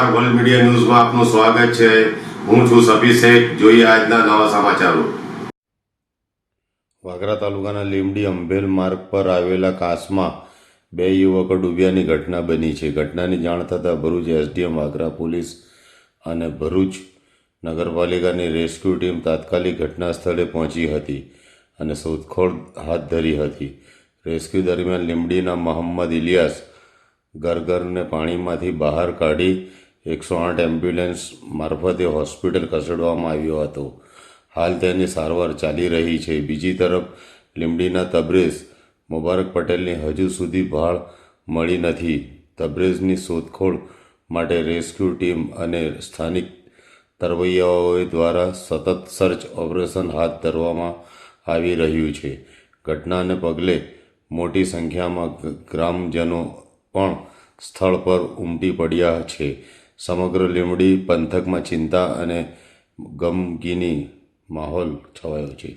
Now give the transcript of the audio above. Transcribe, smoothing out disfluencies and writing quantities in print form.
નમસ્કાર, world media ન્યૂઝમાં આપનું સ્વાગત છે। હું છું સફી શેખ। જોઈએ આજના નવા સમાચારો। વાગરા તાલુકાના લીમડી અંભેલ માર્ગ પર આવેલા કાંસમાં 2 યુવકો ડૂબ્યાની ઘટના બની છે। ઘટનાની જાણ થતાં ભરૂચ એસડીએમ, વાગરા પોલીસ અને ભરૂચ નગરપાલિકાની રેસ્ક્યુ ટીમ તાત્કાલિક ઘટના સ્થળે પહોંચી હતી અને શોધખોળ હાથ ધરી હતી। રેસ્ક્યુ દરમિયાન લીમડીના મોહમ્મદ ઇલિયાસ ગરગરને પાણીમાંથી બહાર કાઢી 108 એમ્બ્યુલન્સ મારફતે હોસ્પિટલ ખસેડવામાં આવ્યો હતો। હાલ તેની સારવાર ચાલી રહી છે। બીજી તરફ લીમડીના તબરેઝ મુબારક પટેલની હજુ સુધી ભાળ મળી નથી। તબરેઝની શોધખોળ માટે રેસ્ક્યુ ટીમ અને સ્થાનિક તરવૈયાઓ દ્વારા સતત સર્ચ ઓપરેશન હાથ ધરવામાં આવી રહ્યું છે। ઘટનાને પગલે મોટી સંખ્યામાં ગ્રામજનો પણ સ્થળ પર ઉમટી પડ્યા છે। સમગ્ર લીમડી પંથકમાં ચિંતા અને ગમગીની માહોલ છવાયો છે।